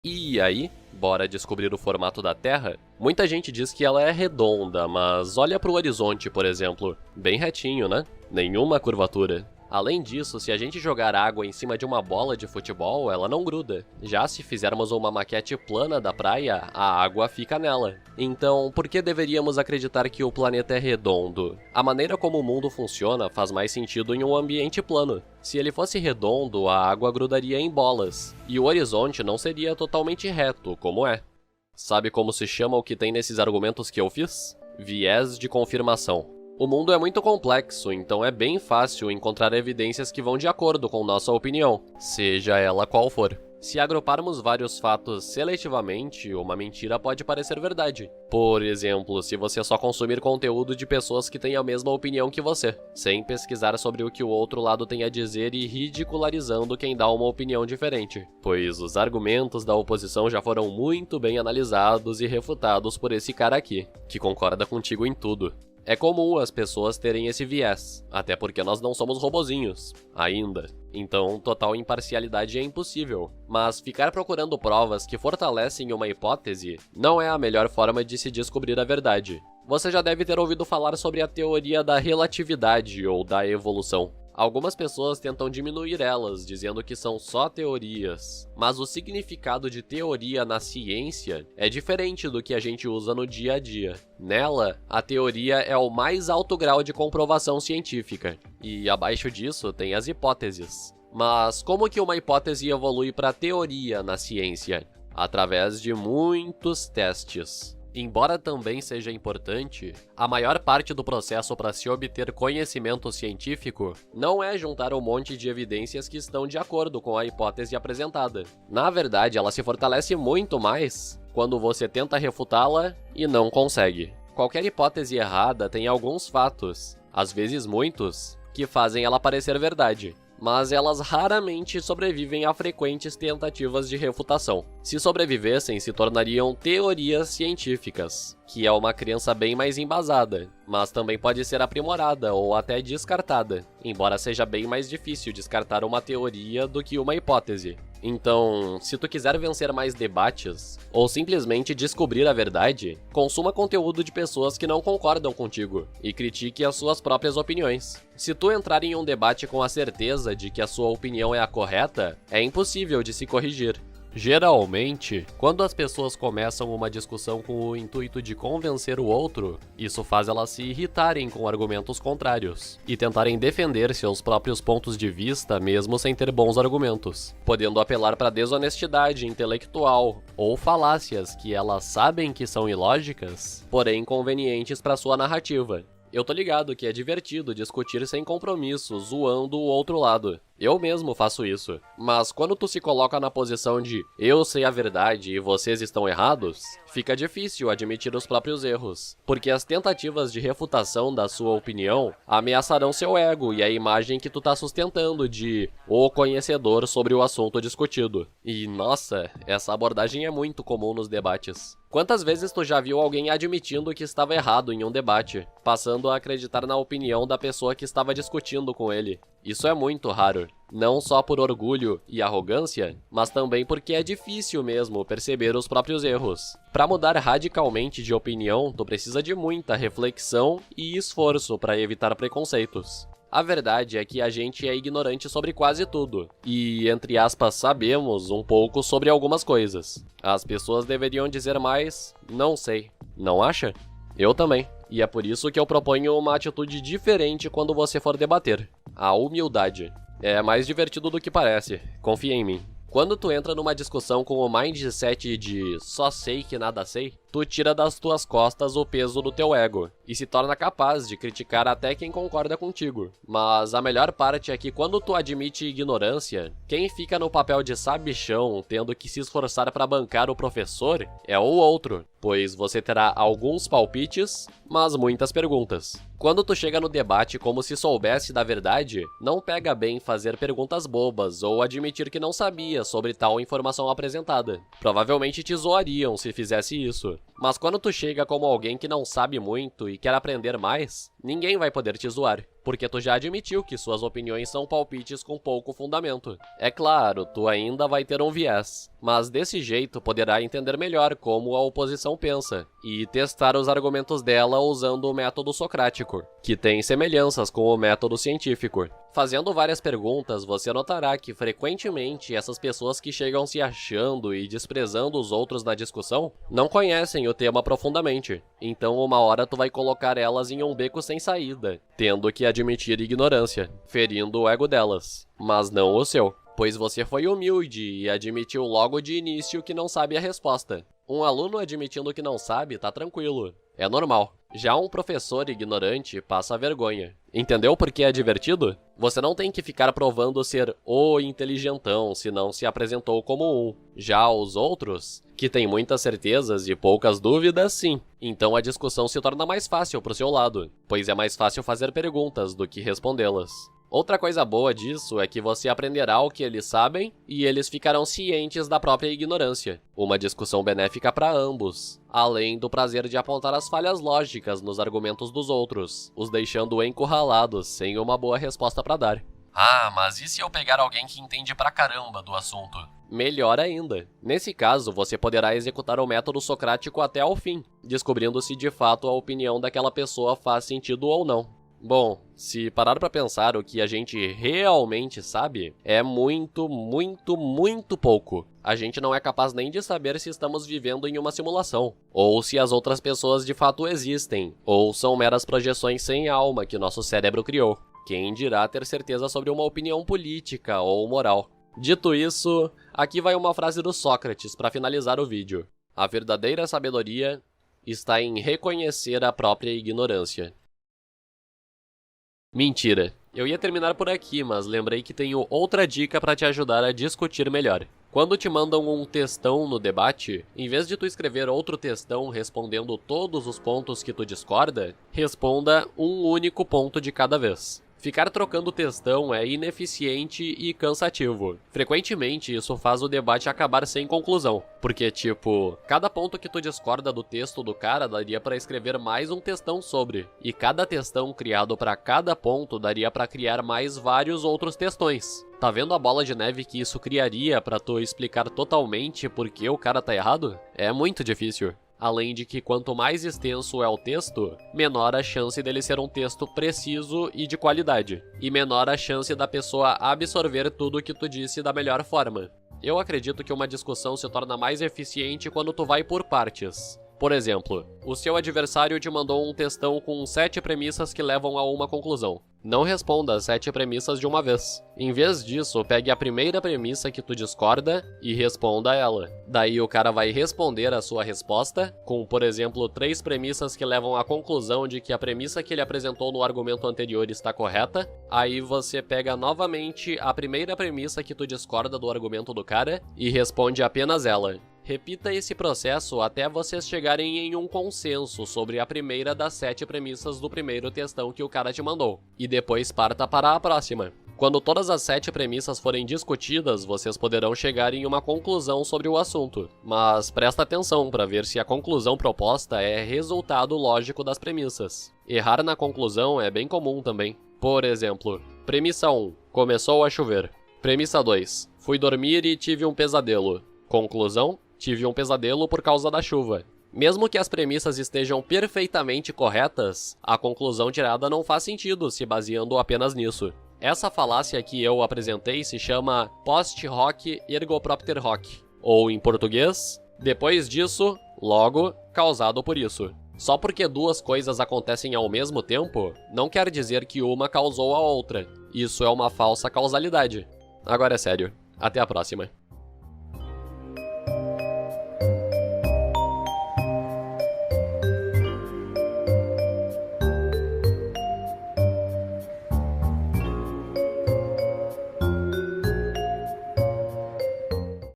E aí, bora descobrir o formato da Terra? Muita gente diz que ela é redonda, mas olha para o horizonte, por exemplo. Bem retinho, né? Nenhuma curvatura. Além disso, se a gente jogar água em cima de uma bola de futebol, ela não gruda. Já se fizermos uma maquete plana da praia, a água fica nela. Então, por que deveríamos acreditar que o planeta é redondo? A maneira como o mundo funciona faz mais sentido em um ambiente plano. Se ele fosse redondo, a água grudaria em bolas, e o horizonte não seria totalmente reto, como é. Sabe como se chama o que tem nesses argumentos que eu fiz? Viés de confirmação. O mundo é muito complexo, então é bem fácil encontrar evidências que vão de acordo com nossa opinião, seja ela qual for. Se agruparmos vários fatos seletivamente, uma mentira pode parecer verdade. Por exemplo, se você só consumir conteúdo de pessoas que têm a mesma opinião que você, sem pesquisar sobre o que o outro lado tem a dizer e ridicularizando quem dá uma opinião diferente, pois os argumentos da oposição já foram muito bem analisados e refutados por esse cara aqui, que concorda contigo em tudo. É comum as pessoas terem esse viés, até porque nós não somos robozinhos, ainda. Então, total imparcialidade é impossível. Mas ficar procurando provas que fortalecem uma hipótese não é a melhor forma de se descobrir a verdade. Você já deve ter ouvido falar sobre a teoria da relatividade ou da evolução. Algumas pessoas tentam diminuir elas, dizendo que são só teorias. Mas o significado de teoria na ciência é diferente do que a gente usa no dia a dia. Nela, a teoria é o mais alto grau de comprovação científica, e abaixo disso tem as hipóteses. Mas como que uma hipótese evolui para teoria na ciência? Através de muitos testes. Embora também seja importante, a maior parte do processo para se obter conhecimento científico não é juntar um monte de evidências que estão de acordo com a hipótese apresentada. Na verdade, ela se fortalece muito mais quando você tenta refutá-la e não consegue. Qualquer hipótese errada tem alguns fatos, às vezes muitos, que fazem ela parecer verdade. Mas elas raramente sobrevivem a frequentes tentativas de refutação. Se sobrevivessem, se tornariam teorias científicas, que é uma crença bem mais embasada, mas também pode ser aprimorada ou até descartada, embora seja bem mais difícil descartar uma teoria do que uma hipótese. Então, se tu quiser vencer mais debates, ou simplesmente descobrir a verdade, consuma conteúdo de pessoas que não concordam contigo, e critique as suas próprias opiniões. Se tu entrar em um debate com a certeza de que a sua opinião é a correta, é impossível de se corrigir. Geralmente, quando as pessoas começam uma discussão com o intuito de convencer o outro, isso faz elas se irritarem com argumentos contrários e tentarem defender seus próprios pontos de vista mesmo sem ter bons argumentos, podendo apelar para desonestidade intelectual ou falácias que elas sabem que são ilógicas, porém convenientes para sua narrativa. Eu tô ligado que é divertido discutir sem compromisso, zoando o outro lado. Eu mesmo faço isso. Mas quando tu se coloca na posição de eu sei a verdade e vocês estão errados, fica difícil admitir os próprios erros. Porque as tentativas de refutação da sua opinião ameaçarão seu ego e a imagem que tu tá sustentando de o conhecedor sobre o assunto discutido. E nossa, essa abordagem é muito comum nos debates. Quantas vezes tu já viu alguém admitindo que estava errado em um debate, passando a acreditar na opinião da pessoa que estava discutindo com ele? Isso é muito raro, não só por orgulho e arrogância, mas também porque é difícil mesmo perceber os próprios erros. Para mudar radicalmente de opinião, tu precisa de muita reflexão e esforço para evitar preconceitos. A verdade é que a gente é ignorante sobre quase tudo, e, entre aspas, sabemos um pouco sobre algumas coisas. As pessoas deveriam dizer mais, não sei, não acha? Eu também. E é por isso que eu proponho uma atitude diferente quando você for debater. A humildade. É mais divertido do que parece, confia em mim. Quando tu entra numa discussão com o mindset de só sei que nada sei, tu tira das tuas costas o peso do teu ego e se torna capaz de criticar até quem concorda contigo. Mas a melhor parte é que quando tu admite ignorância, quem fica no papel de sabichão tendo que se esforçar para bancar o professor é o outro, pois você terá alguns palpites, mas muitas perguntas. Quando tu chega no debate como se soubesse da verdade, não pega bem fazer perguntas bobas ou admitir que não sabia sobre tal informação apresentada. Provavelmente te zoariam se fizesse isso. Mas quando tu chega como alguém que não sabe muito e quer aprender mais, ninguém vai poder te zoar, porque tu já admitiu que suas opiniões são palpites com pouco fundamento. É claro, tu ainda vai ter um viés, mas desse jeito poderá entender melhor como a oposição pensa e testar os argumentos dela usando o método socrático, que tem semelhanças com o método científico. Fazendo várias perguntas, você notará que frequentemente essas pessoas que chegam se achando e desprezando os outros na discussão não conhecem o tema profundamente, então uma hora tu vai colocar elas em um beco sem saída, tendo que admitir ignorância, ferindo o ego delas, mas não o seu, pois você foi humilde e admitiu logo de início que não sabe a resposta. Um aluno admitindo que não sabe tá tranquilo, é normal. Já um professor ignorante passa vergonha. Entendeu por que é divertido? Você não tem que ficar provando ser o inteligentão se não se apresentou como um. Já os outros, que têm muitas certezas e poucas dúvidas, sim. Então a discussão se torna mais fácil pro seu lado, pois é mais fácil fazer perguntas do que respondê-las. Outra coisa boa disso é que você aprenderá o que eles sabem e eles ficarão cientes da própria ignorância. Uma discussão benéfica para ambos, além do prazer de apontar as falhas lógicas nos argumentos dos outros, os deixando encurralados sem uma boa resposta para dar. Ah, mas e se eu pegar alguém que entende pra caramba do assunto? Melhor ainda. Nesse caso, você poderá executar o método socrático até ao fim, descobrindo se de fato a opinião daquela pessoa faz sentido ou não. Bom, se parar pra pensar, o que a gente realmente sabe é muito pouco. A gente não é capaz nem de saber se estamos vivendo em uma simulação, ou se as outras pessoas de fato existem, ou são meras projeções sem alma que nosso cérebro criou. Quem dirá ter certeza sobre uma opinião política ou moral? Dito isso, aqui vai uma frase do Sócrates para finalizar o vídeo. A verdadeira sabedoria está em reconhecer a própria ignorância. Mentira. Eu ia terminar por aqui, mas lembrei que tenho outra dica para te ajudar a discutir melhor. Quando te mandam um textão no debate, em vez de tu escrever outro textão respondendo todos os pontos que tu discorda, responda um único ponto de cada vez. Ficar trocando textão é ineficiente e cansativo. Frequentemente, isso faz o debate acabar sem conclusão. Porque, tipo, cada ponto que tu discorda do texto do cara daria pra escrever mais um textão sobre. E cada textão criado pra cada ponto daria pra criar mais vários outros textões. Tá vendo a bola de neve que isso criaria pra tu explicar totalmente por que o cara tá errado? É muito difícil. Além de que quanto mais extenso é o texto, menor a chance dele ser um texto preciso e de qualidade, e menor a chance da pessoa absorver tudo o que tu disse da melhor forma. Eu acredito que uma discussão se torna mais eficiente quando tu vai por partes. Por exemplo, o seu adversário te mandou um textão com 7 premissas que levam a uma conclusão. Não responda as 7 premissas de uma vez. Em vez disso, pegue a primeira premissa que tu discorda e responda ela. Daí o cara vai responder a sua resposta, com, por exemplo, 3 premissas que levam à conclusão de que a premissa que ele apresentou no argumento anterior está correta. Aí você pega novamente a primeira premissa que tu discorda do argumento do cara e responde apenas ela. Repita esse processo até vocês chegarem em um consenso sobre a primeira das 7 premissas do primeiro textão que o cara te mandou, e depois parta para a próxima. Quando todas as 7 premissas forem discutidas, vocês poderão chegar em uma conclusão sobre o assunto, mas presta atenção para ver se a conclusão proposta é resultado lógico das premissas. Errar na conclusão é bem comum também. Por exemplo, premissa 1, começou a chover. Premissa 2, fui dormir e tive um pesadelo. Conclusão, tive um pesadelo por causa da chuva. Mesmo que as premissas estejam perfeitamente corretas, a conclusão tirada não faz sentido se baseando apenas nisso. Essa falácia que eu apresentei se chama post hoc ergo propter hoc, ou em português, depois disso, logo, causado por isso. Só porque duas coisas acontecem ao mesmo tempo, não quer dizer que uma causou a outra. Isso é uma falsa causalidade. Agora é sério. Até a próxima.